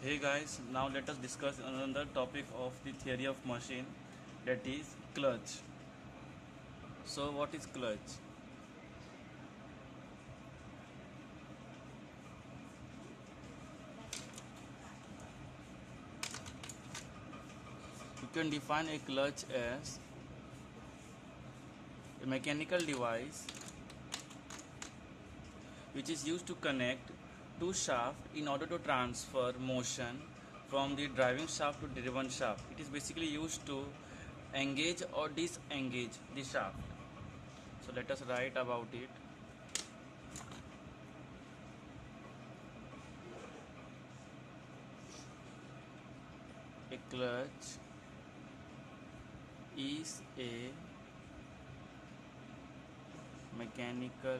Hey guys, now let us discuss another topic of the theory of machine, that is clutch. So what is clutch? You can define a clutch as a mechanical device which is used to connect two shafts in order to transfer motion from the driving shaft to driven shaft. It is basically used to engage or disengage the shaft. So let us write about it. A clutch is a mechanical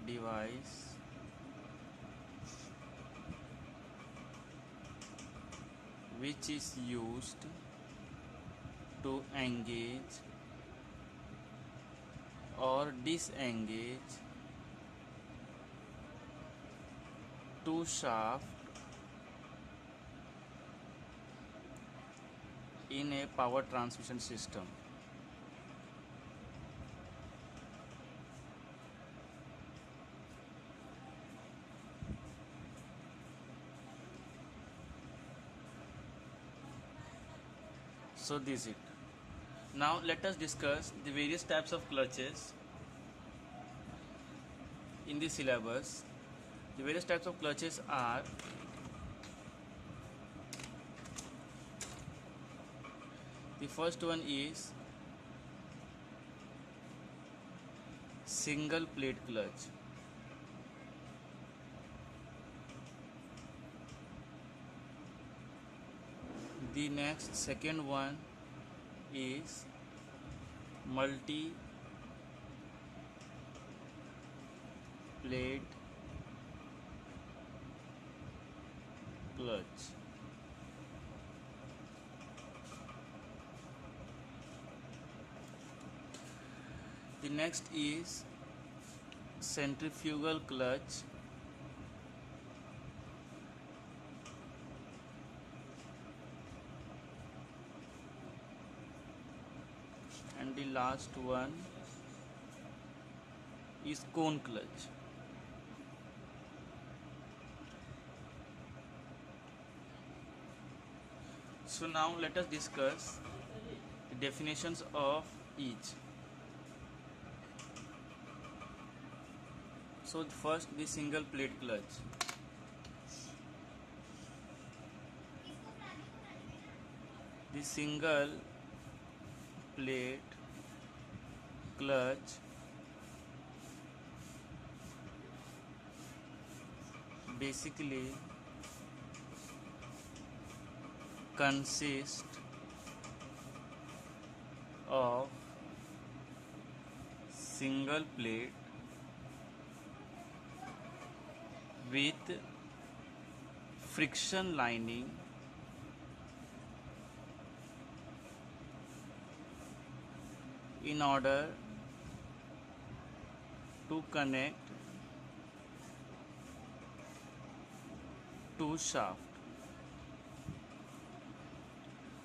device which is used to engage or disengage two shafts in a power transmission system. So this is it. Now let us discuss the various types of clutches in the syllabus. The various types of clutches are the first one is single plate clutch. The next second one is multi plate clutch. The next is centrifugal clutch. And the last one is cone clutch. So now let us discuss the definitions of each. So first, the single plate clutch. The single plate clutch basically consists of single plate with friction lining in order to connect two shafts.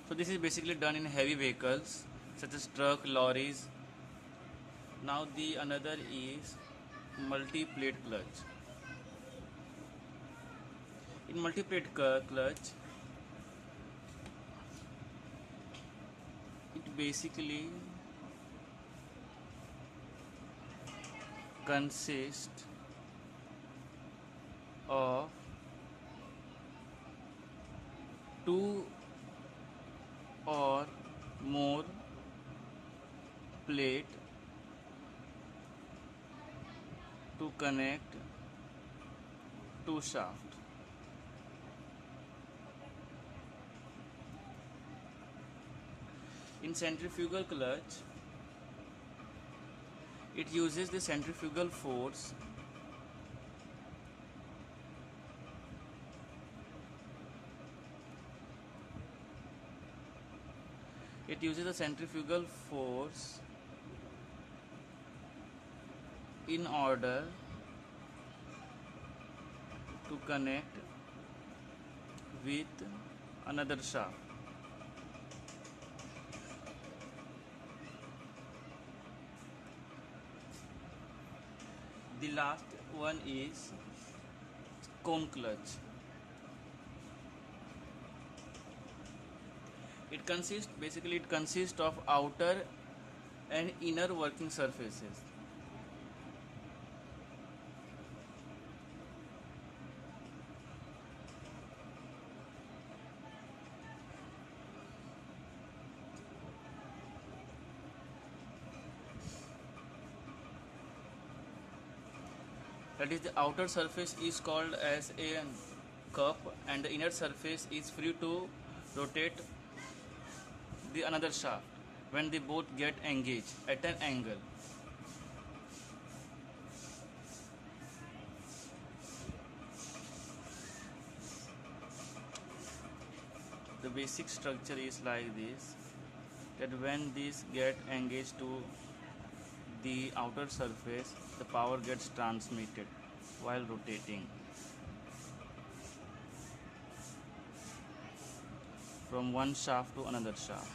So this is basically done in heavy vehicles such as truck, lorries. Now the another is multi-plate clutch. In multi-plate clutch, it basically consists of two or more plate to connect two shafts. In centrifugal clutch, it uses the centrifugal force in order to connect with another shaft. The last one is cone clutch. It consists of outer and inner working surfaces. That is, the outer surface is called as a cup, and the inner surface is free to rotate the another shaft when they both get engaged at an angle. The basic structure is like this, that when these get engaged to the outer surface, the power gets transmitted while rotating from one shaft to another shaft.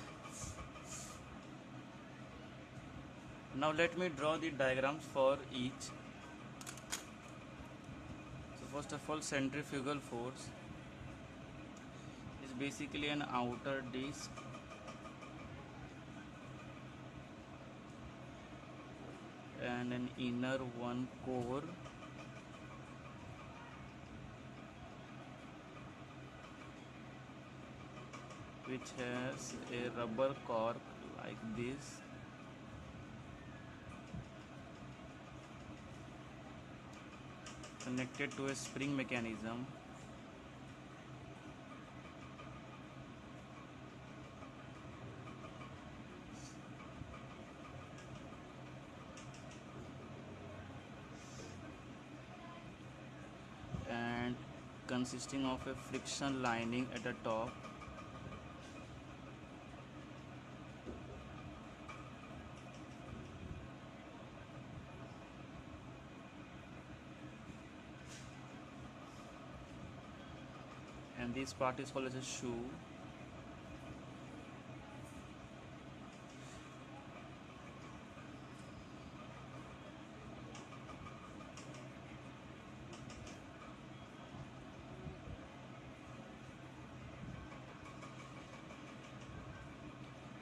Now let me draw the diagrams for each. So first of all, centrifugal force is basically an outer disc and an inner one core, which has a rubber cork like this, connected to a spring mechanism, and consisting of a friction lining at the top, and this part is called as a shoe.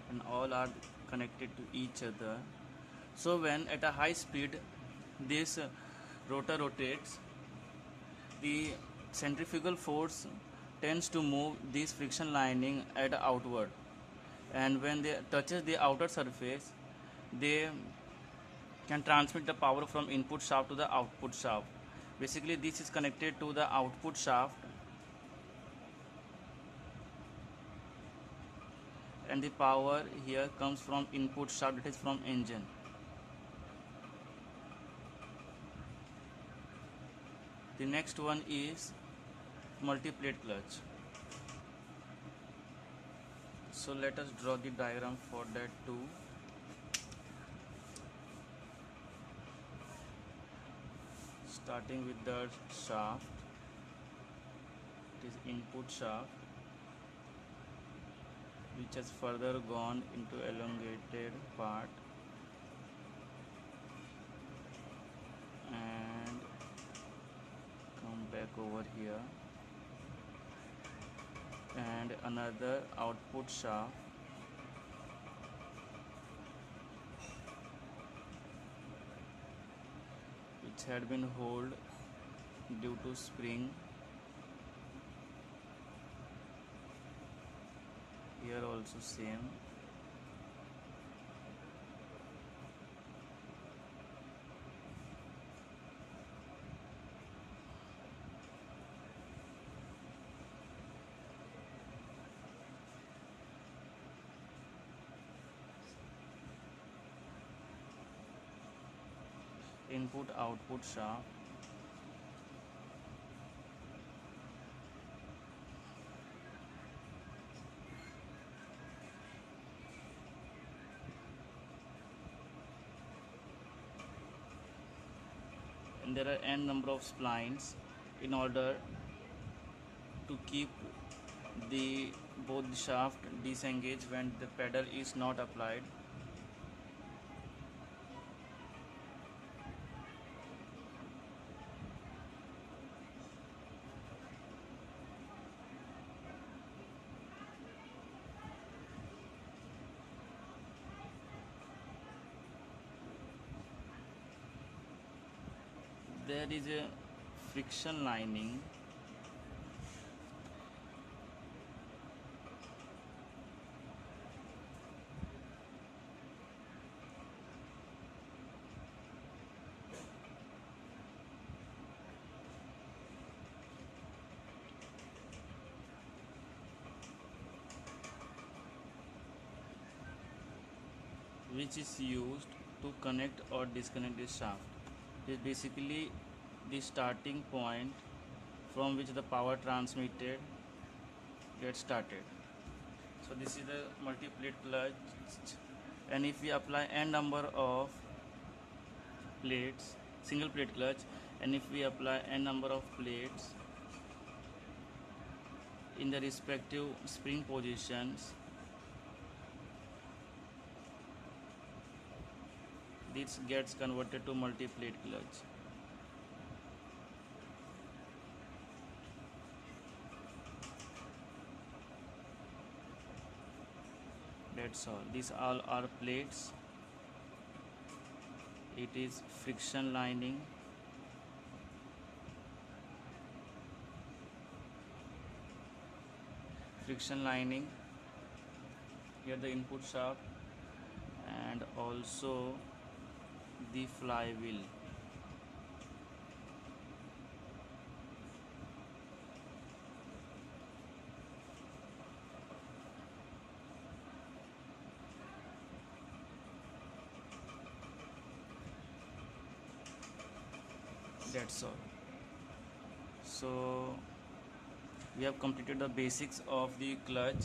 And all are connected to each other. So when at a high speed this rotor rotates, the centrifugal force tends to move this friction lining at outward, and when they touches the outer surface, they can transmit the power from input shaft to the output shaft. Basically this is connected to the output shaft, and the power here comes from input shaft, that is from engine. The next one is multi-plate clutch. So let us draw the diagram for that too. Starting with the shaft, it is input shaft, which has further gone into elongated part and come back over here, and another output shaft which had been held due to spring. Here also same. Input output shaft, and there are n number of splines in order to keep the both the shaft disengaged when the pedal is not applied. There is a friction lining which is used to connect or disconnect the shaft. It is basically the starting point from which the power transmitted gets started. So this is the multi-plate clutch, and if we apply n number of plates, single plate clutch, and if we apply n number of plates in the respective spring positions, this gets converted to multi-plate clutch. That's all. These all are plates. It is friction lining. Friction lining. Here the input shaft and also the flywheel. That's all. So we have completed the basics of the clutch.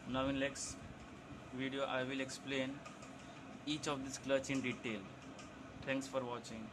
Now in next video I will explain each of this clutch in detail. Thanks for watching.